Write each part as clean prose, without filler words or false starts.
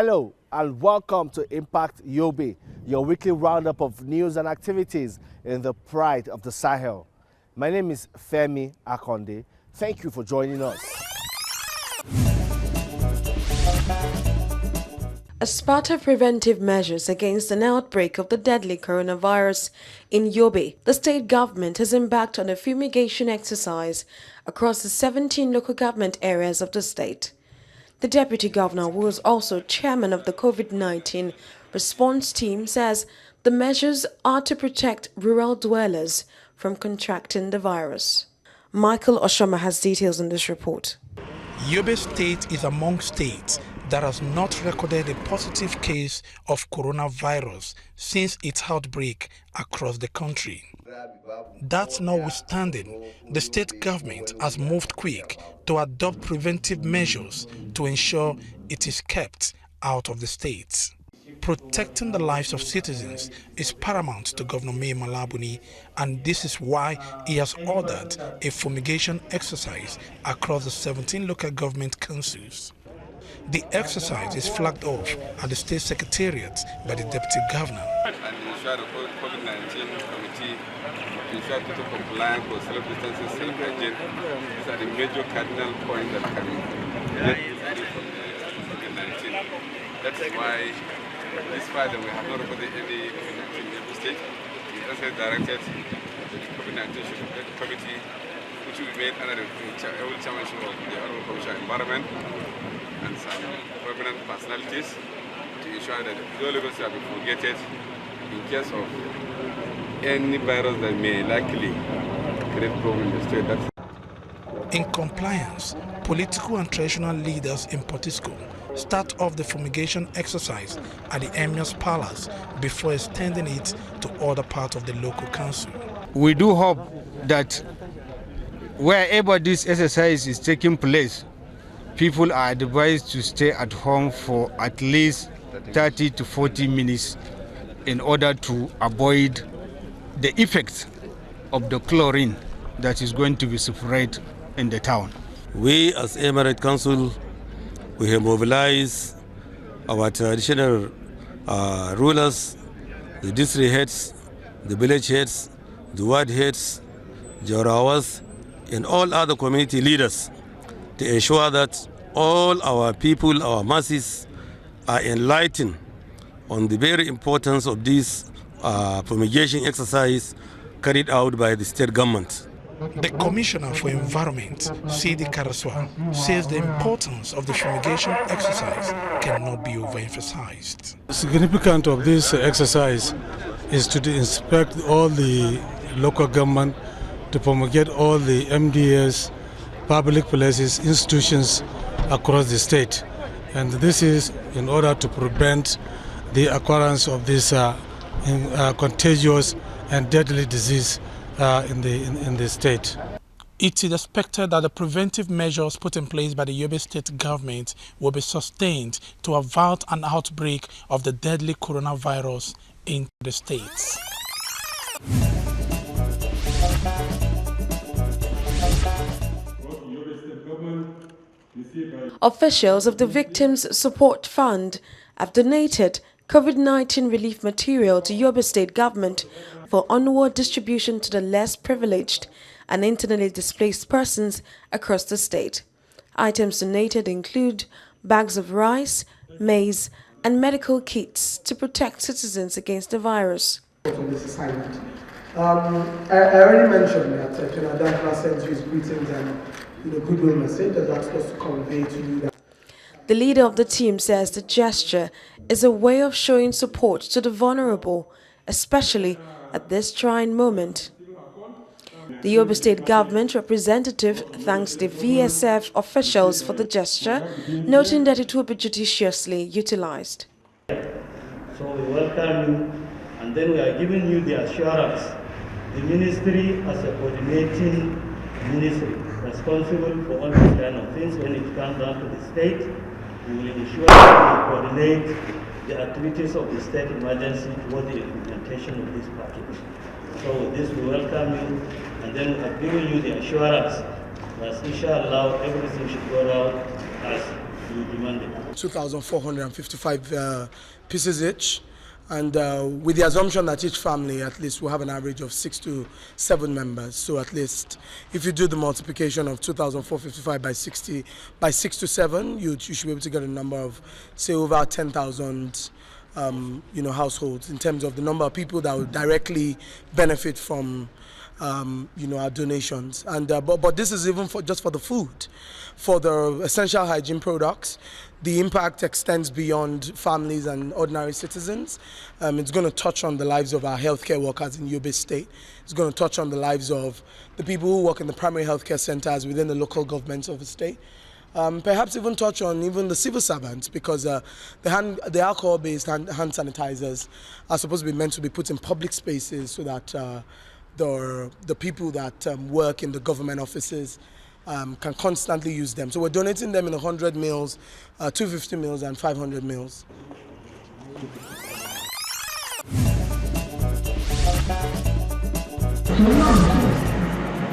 Hello and welcome to Impact Yobe, your weekly roundup of news and activities in the pride of the Sahel. My name is Femi Akonde. Thank you for joining us. As part of preventive measures against an outbreak of the deadly coronavirus in Yobe, the state government has embarked on a fumigation exercise across the 17 local government areas of the state. The deputy governor, who was also chairman of the COVID-19 response team, says the measures are to protect rural dwellers from contracting the virus. Michael Oshoma has details on this report. Yobe State is among states that has not recorded a positive case of coronavirus since its outbreak across the country. That notwithstanding, the state government has moved quick to adopt preventive measures to ensure it is kept out of the state. Protecting the lives of citizens is paramount to Governor Mai Malabuni, and this is why he has ordered a fumigation exercise across the 17 local government councils. The exercise is flagged off at the state secretariat by the deputy governor. And ensure the COVID-19 committee ensure total compliance for self-distancing, self-hygiene. These are the major cardinal points that can get from the COVID-19. That's why, despite that we have not recorded any COVID-19 in every state, we also directed the COVID-19 committee, which will be made under the chairmanship of the Honorable Commissioner of Environment and some prominent personalities to ensure that the levels have been fumigated in case of any virus that may likely create problems in the state. In compliance, political and traditional leaders in Portisco start off the fumigation exercise at the Emir's Palace before extending it to other parts of the local council. We do hope that wherever this exercise is taking place, people are advised to stay at home for at least 30 to 40 minutes in order to avoid the effects of the chlorine that is going to be spread in the town. We as Emirate Council, we have mobilized our traditional rulers, the district heads, the village heads, the ward heads, Jorawas, and all other community leaders to ensure that all our people, our masses, are enlightened on the very importance of this fumigation exercise carried out by the state government. The Commissioner for Environment, Sidi Karaswa, says the importance of the fumigation exercise cannot be overemphasized. The significance of this exercise is to inspect all the local government, to fumigate all the MDS, public places, institutions across the state. And this is in order to prevent the occurrence of this contagious and deadly disease in the state. It is expected that the preventive measures put in place by the Yobe state government will be sustained to avert an outbreak of the deadly coronavirus in the states. Officials of the Victims Support Fund have donated COVID-19 relief material to Yobe state government for onward distribution to the less privileged and internally displaced persons across the state. Items donated include bags of rice, maize, and medical kits to protect citizens against the virus. On this assignment. I already mentioned that Canada sends you his greetings and goodwill message that that's supposed to convey to you. That the leader of the team says the gesture is a way of showing support to the vulnerable, especially at this trying moment. The Yobe state government representative thanks the VSF officials for the gesture, noting that it will be judiciously utilized. So we welcome you, and then we are giving you the assurance the ministry as a coordinating ministry responsible for all these kind of things. When it comes down to the state, we will ensure that we coordinate the activities of the state emergency toward the implementation of this package. So with this, we welcome you, and then we have given you the assurance that inshallah everything should go out as you demanded? 2,455 pieces each. And with the assumption that each family at least will have an average of 6 to 7 members. So at least if you do the multiplication of 2,455 by 6 to 7, you should be able to get a number of, say, over 10,000 households in terms of the number of people that will directly benefit from our donations. And but this is even just for the food. For the essential hygiene products, the impact extends beyond families and ordinary citizens. It's going to touch on the lives of our healthcare workers in Yobe State. It's going to touch on the lives of the people who work in the primary healthcare centers within the local governments of the state. Perhaps even touch on even the civil servants, because the alcohol-based hand sanitizers are supposed to be meant to be put in public spaces so that the people that work in the government offices can constantly use them. So we're donating them in 100 meals, 250 meals and 500 meals.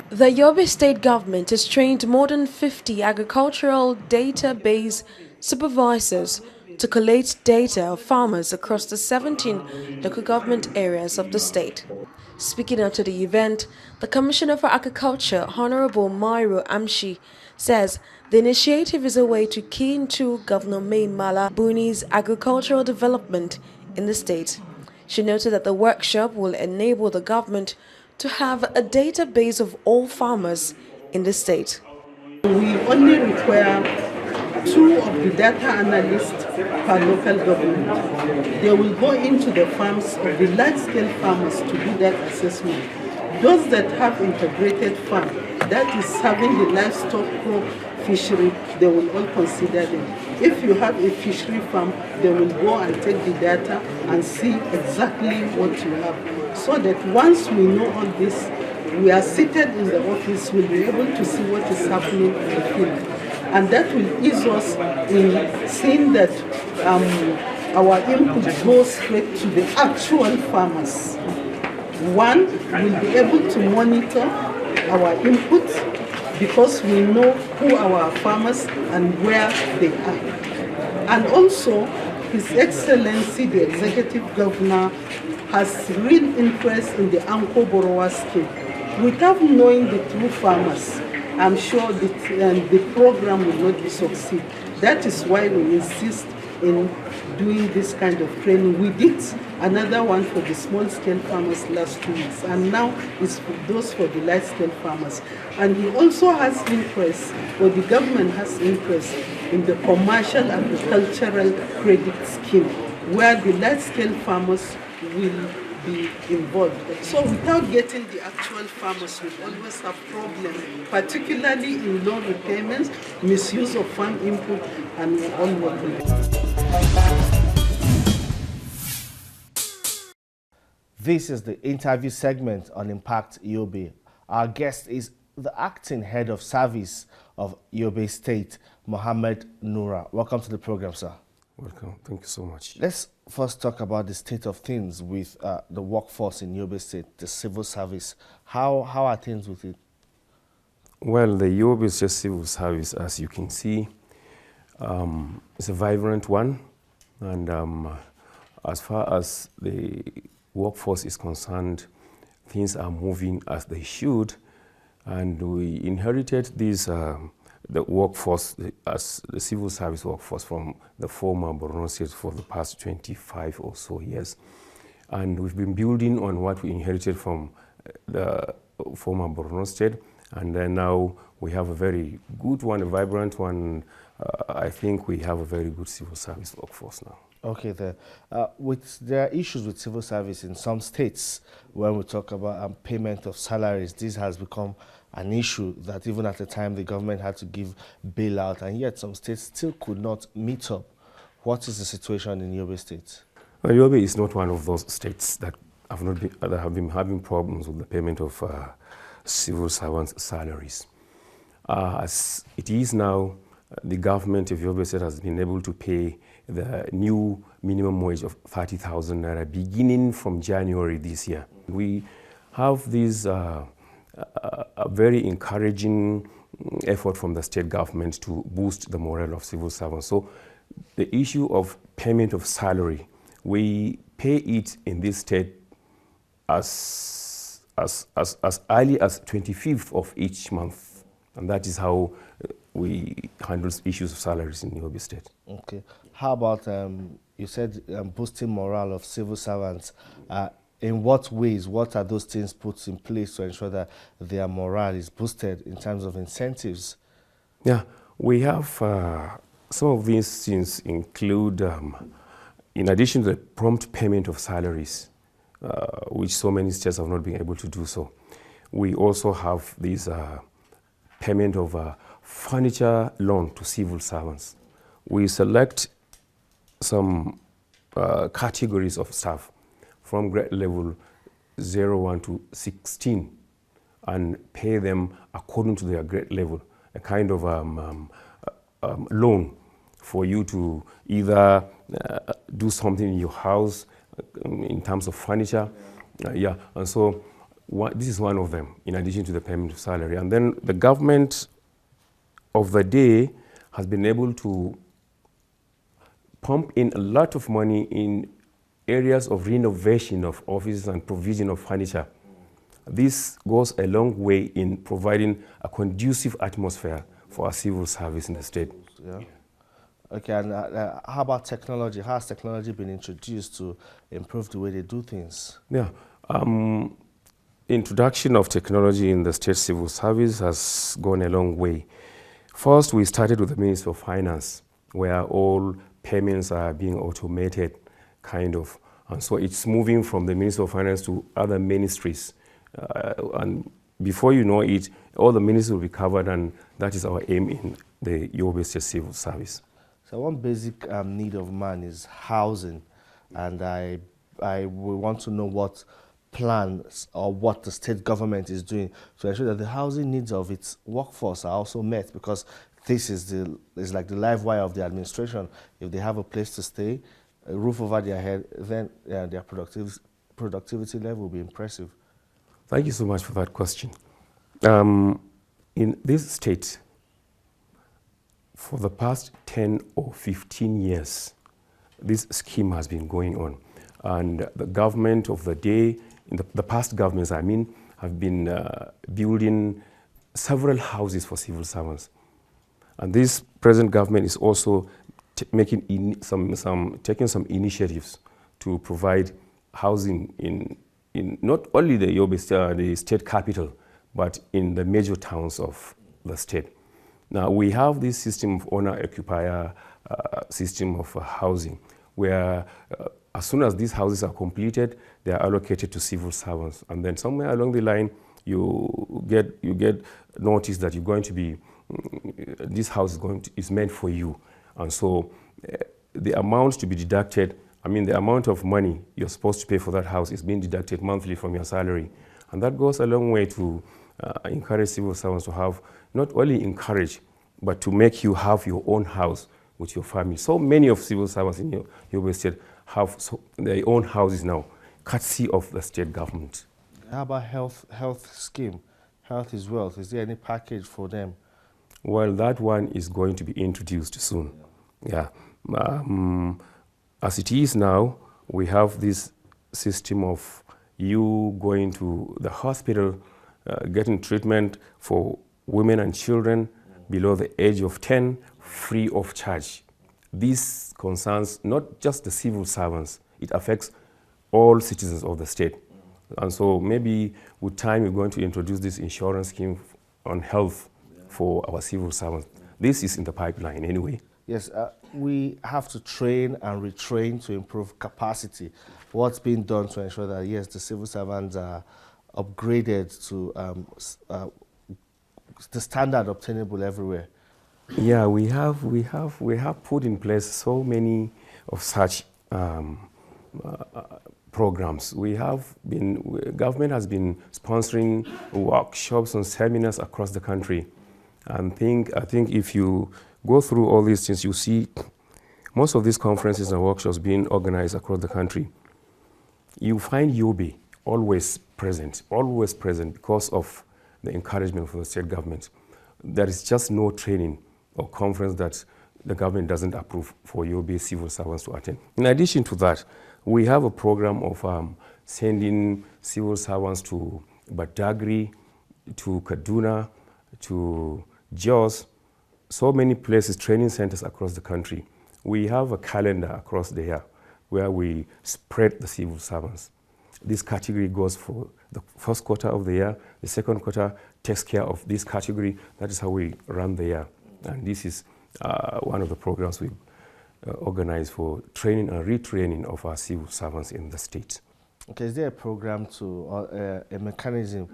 The Yobe state government has trained more than 50 agricultural database supervisors to collate data of farmers across the 17 local government areas of the state. Speaking after the event, the Commissioner for Agriculture, Honorable Mairo Amshi, says the initiative is a way to key into Governor May Mala Buni's agricultural development in the state. She noted that the workshop will enable the government to have a database of all farmers in the state. We only require 2 of the data analysts per local government. They will go into the farms of the large-scale farmers to do that assessment. Those that have integrated farm, that is having the livestock, crop, fishery, they will all consider them. If you have a fishery farm, they will go and take the data and see exactly what you have. So that once we know all this, we are seated in the office, we'll be able to see what is happening in the field. And that will ease us in seeing that our input goes straight to the actual farmers. One, we'll be able to monitor our input because we know who our farmers and where they are. And also, His Excellency, the Executive Governor, has real interest in the Anko Borrower scheme. Without knowing the true farmers, I'm sure that the program will not be succeed. That is why we insist in doing this kind of training. We did another one for the small-scale farmers last 2 weeks, and now it's for those for the large-scale farmers. And he also has interest, or the government has interest, in the commercial agricultural credit scheme, where the large-scale farmers will be involved. So without getting the actual farmers, we always have problems, particularly in loan repayments, misuse of farm input, and all what we do. This is the interview segment on Impact Yobe. Our guest is the acting head of service of Yobe State, Mohammed Nura. Welcome to the program, sir. Welcome. Thank you so much. Let's first talk about the state of things with the workforce in Yobe State, the civil service. How are things with it? Well, the Yobe State civil service, as you can see, is a vibrant one. And as far as the workforce is concerned, things are moving as they should. And we inherited this the workforce, as the civil service workforce, from the former Borno State for the past 25 or so years. And we've been building on what we inherited from the former Borno State. And then now we have a very good one, a vibrant one. I think we have a very good civil service workforce now. Okay, there are issues with civil service in some states. When we talk about payment of salaries, this has become an issue that even at the time the government had to give bailout, and yet some states still could not meet up. What is the situation in Yobe State? Well, Yobe is not one of those states that have been having problems with the payment of civil servants' salaries. As it is now, the government of Yobe State has been able to pay the new minimum wage of 30,000 naira beginning from January this year. We have these a very encouraging effort from the state government to boost the morale of civil servants. So the issue of payment of salary, we pay it in this state as early as 25th of each month. And that is how we handle issues of salaries in Yobe State. Okay. How about, you said boosting morale of civil servants. In what ways, what are those things put in place to ensure that their morale is boosted in terms of incentives? Yeah, we have some of these things include, in addition to the prompt payment of salaries, which so many states have not been able to do so, we also have this payment of furniture loan to civil servants. We select some categories of staff from grade level 01 to 16 and pay them according to their grade level, a kind of loan for you to either do something in your house in terms of furniture. And so this is one of them, in addition to the payment of salary. And then the government of the day has been able to pump in a lot of money in areas of renovation of offices and provision of furniture. This goes a long way in providing a conducive atmosphere for our civil service in the state. Yeah. Okay, and how about technology? How has technology been introduced to improve the way they do things? Yeah, introduction of technology in the state civil service has gone a long way. First, we started with the Ministry of Finance, where all payments are being automated, kind of. And so it's moving from the Ministry of Finance to other ministries. And before you know it, all the ministries will be covered, and that is our aim in the Yobe State Civil Service. So one basic need of man is housing, and I want to know what plans or what the state government is doing to ensure that the housing needs of its workforce are also met, because this is like the live wire of the administration. If they have a place to stay, a roof over their head, then their productivity level will be impressive. Thank you so much for that question. In this state, for the past 10 or 15 years, this scheme has been going on. And the government of the day, the past governments, I mean, have been building several houses for civil servants. And this present government is also taking some initiatives to provide housing in not only the Yobe State, the state capital, but in the major towns of the state. Now, we have this system of owner-occupier system of housing, where as soon as these houses are completed, they are allocated to civil servants. And then somewhere along the line, you get notice that you're going to be, this house is meant for you. And so the amount to be deducted, I mean, the amount of money you're supposed to pay for that house is being deducted monthly from your salary. And that goes a long way to encourage civil servants to have, not only encourage, but to make you have your own house with your family. So many of civil servants in Yobe State have their own houses now, courtesy of the state government. How about health scheme? Health is wealth. Is there any package for them? Well, that one is going to be introduced soon. Yeah. As it is now, we have this system of you going to the hospital, getting treatment for women and children below the age of 10, free of charge. This concerns not just the civil servants, it affects all citizens of the state. And so maybe with time we're going to introduce this insurance scheme on health for our civil servants. This is in the pipeline anyway. Yes, we have to train and retrain to improve capacity. What's being done to ensure that, yes, the civil servants are upgraded to the standard obtainable everywhere? Yeah, we have put in place so many of such programs. Government has been sponsoring workshops and seminars across the country. And I think if you go through all these things, you see most of these conferences and workshops being organized across the country. You find Yobe always present because of the encouragement from the state government. there is just no training or conference that the government doesn't approve for Yobe civil servants to attend. In addition to that, we have a program of sending civil servants to Badagry, to Kaduna, to Jos, so many places, training centers across the country. We have a calendar across the year where we spread the civil servants. This category goes for the first quarter of the year. The second quarter takes care of this category. That is how we run the year. And this is one of the programs we organize for training and retraining of our civil servants in the state. Okay, is there a program to, a mechanism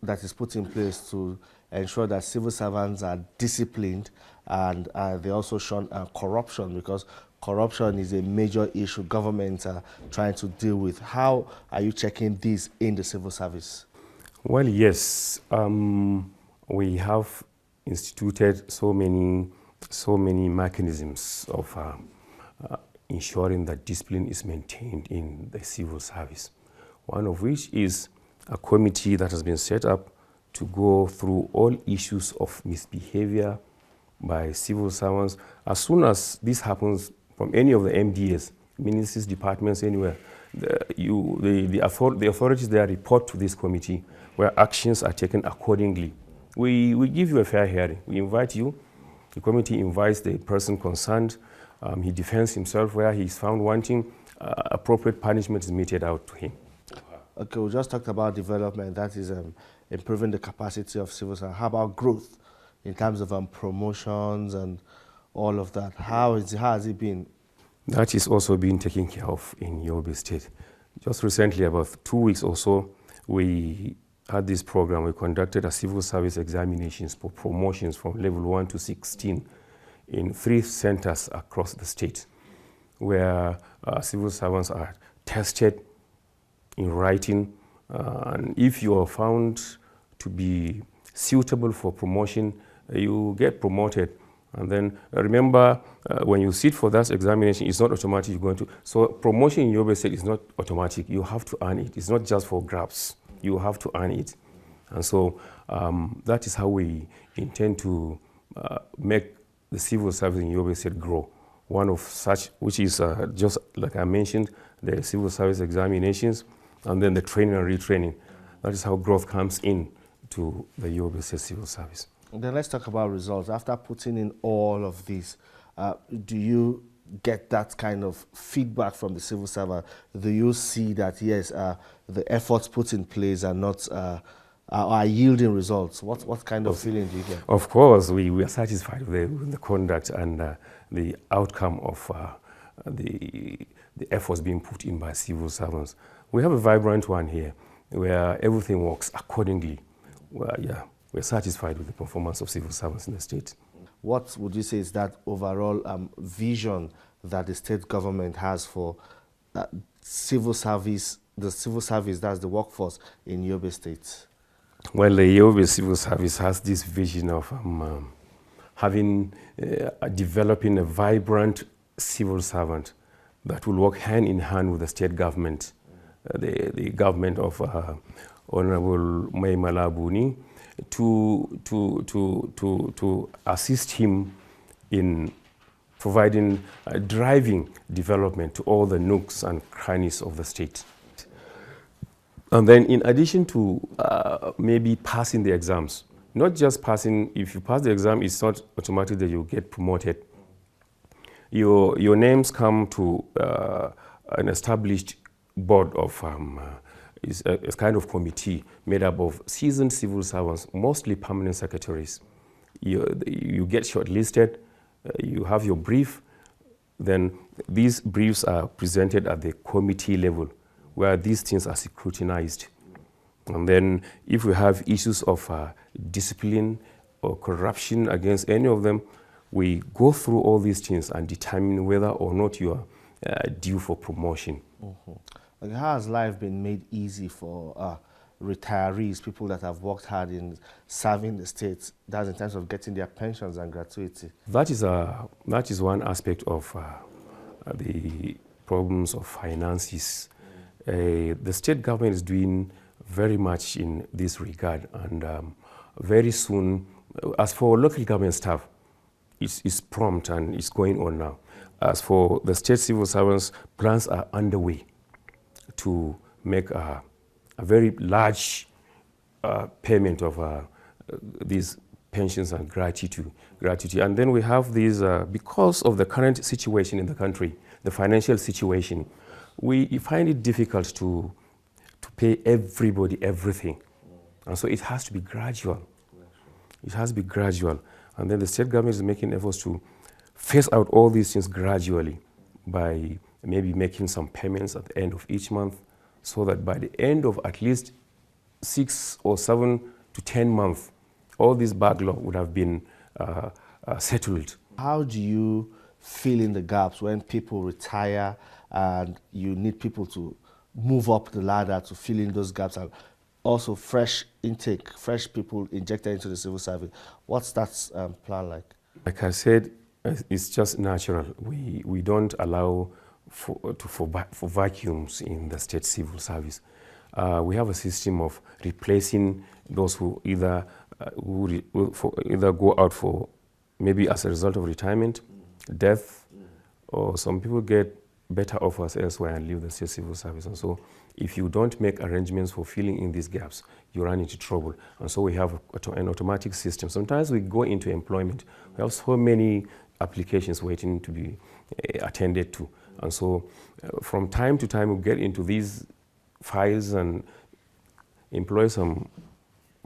that is put in place to ensure that civil servants are disciplined and they also shun corruption, because corruption is a major issue governments are trying to deal with? How are you checking this in the civil service? Well, yes, we have instituted so many mechanisms of ensuring that discipline is maintained in the civil service. One of which is a committee that has been set up to go through all issues of misbehavior by civil servants. As soon as this happens from any of the MDAs, ministries, departments, anywhere, the authorities there report to this committee where actions are taken accordingly. We give you a fair hearing. We invite you. The committee invites the person concerned. He defends himself where he is found wanting. Appropriate punishment is meted out to him. Okay, we just talked about development. That is improving the capacity of civil servants. How about growth in terms of promotions and all of that? How has it been? That is also being taken care of in Yobe State. Just recently, about 2 weeks or so, we had this program. We conducted a civil service examinations for promotions from level 1 to 16 in 3 centers across the state, where civil servants are tested in writing, and if you are found to be suitable for promotion, you get promoted. And then remember, when you sit for that examination, it's not automatic you're going to. So promotion in Yobe State is not automatic. You have to earn it. It's not just for grabs. You have to earn it. And so that is how we intend to make the civil service in Yobe State grow. One of such, which is just like I mentioned, the civil service examinations, and then the training and retraining. That is how growth comes in to the Yobe State civil service. Then let's talk about results. After putting in all of this, do you get that kind of feedback from the civil servant? Do you see that, yes, the efforts put in place are not are yielding results? What kind of feeling do you get? Of course, we are satisfied with the conduct and the outcome of the efforts being put in by civil servants. We have a vibrant one here where everything works accordingly. Well, yeah, we're satisfied with the performance of civil servants in the state. What would you say is that overall vision that the state government has for civil service, the civil service, that's the workforce in Yobe State? Well, the Yobe civil service has this vision of developing a vibrant civil servant that will work hand in hand with the state government, the government of Honorable Mai Malabuni, to assist him in providing driving development to all the nooks and crannies of the state. And then in addition to maybe passing the exams, not just passing, if you pass the exam, it's not automatic that you get promoted. Your names come to an established board of, is a kind of committee made up of seasoned civil servants, mostly permanent secretaries. You get shortlisted, you have your brief, then these briefs are presented at the committee level, where these things are scrutinized. And then if we have issues of discipline or corruption against any of them, we go through all these things and determine whether or not you are due for promotion. Mm-hmm. Like, how has life been made easy for retirees, people that have worked hard in serving the state, that's in terms of getting their pensions and gratuity? That is one aspect of the problems of finances. The state government is doing very much in this regard, and very soon As for local government staff, it's prompt and it's going on now. As for the state civil servants, plans are underway to make a very large payment of these pensions and gratuity. And then we have these, because of the current situation in the country, the financial situation, we find it difficult to pay everybody everything. And so it has to be gradual. It has to be gradual. And then the state government is making efforts to phase out all these things gradually by maybe making some payments at the end of each month, so that by the end of at least 6 or 7 to 10 months, all this backlog would have been settled. How do you fill in the gaps when people retire and you need people to move up the ladder to fill in those gaps, and also fresh intake, fresh people injected into the civil service? What's that plan like? Like I said, it's just natural. We don't allow for vacuums in the state civil service. We have a system of replacing those who either go out for maybe as a result of retirement, death, or some people get better offers elsewhere and leave the state civil service. And so if you don't make arrangements for filling in these gaps, you run into trouble. And so we have an automatic system. Sometimes we go into employment. We have so many applications waiting to be attended to. And so from time to time, we get into these files and employ some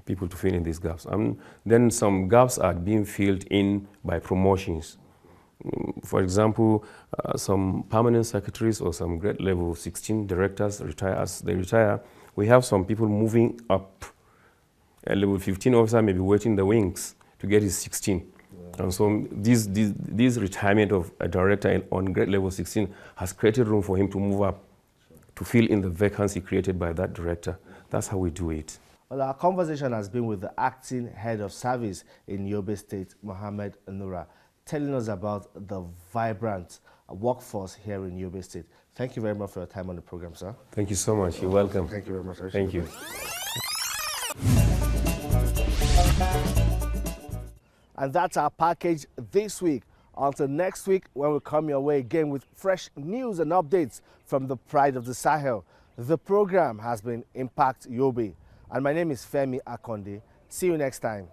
people to fill in these gaps. And then some gaps are being filled in by promotions. For example, some permanent secretaries or some grade level 16 directors retire. As they retire, we have some people moving up. A level 15 officer may be waiting in the wings to get his 16. Yeah. And so this retirement of a director on grade level 16 has created room for him to move up to fill in the vacancy created by that director. That's how we do it. Well, our conversation has been with the acting head of service in Yobe State, Mohammed Nura, telling us about the vibrant workforce here in Yobe State. Thank you very much for your time on the program, sir. Thank you so much. You're welcome. Thank you very much. Thank you. And that's our package this week. Until next week, when we come your way again with fresh news and updates from the pride of the Sahel. The program has been Impact Yobe. And my name is Femi Akonde. See you next time.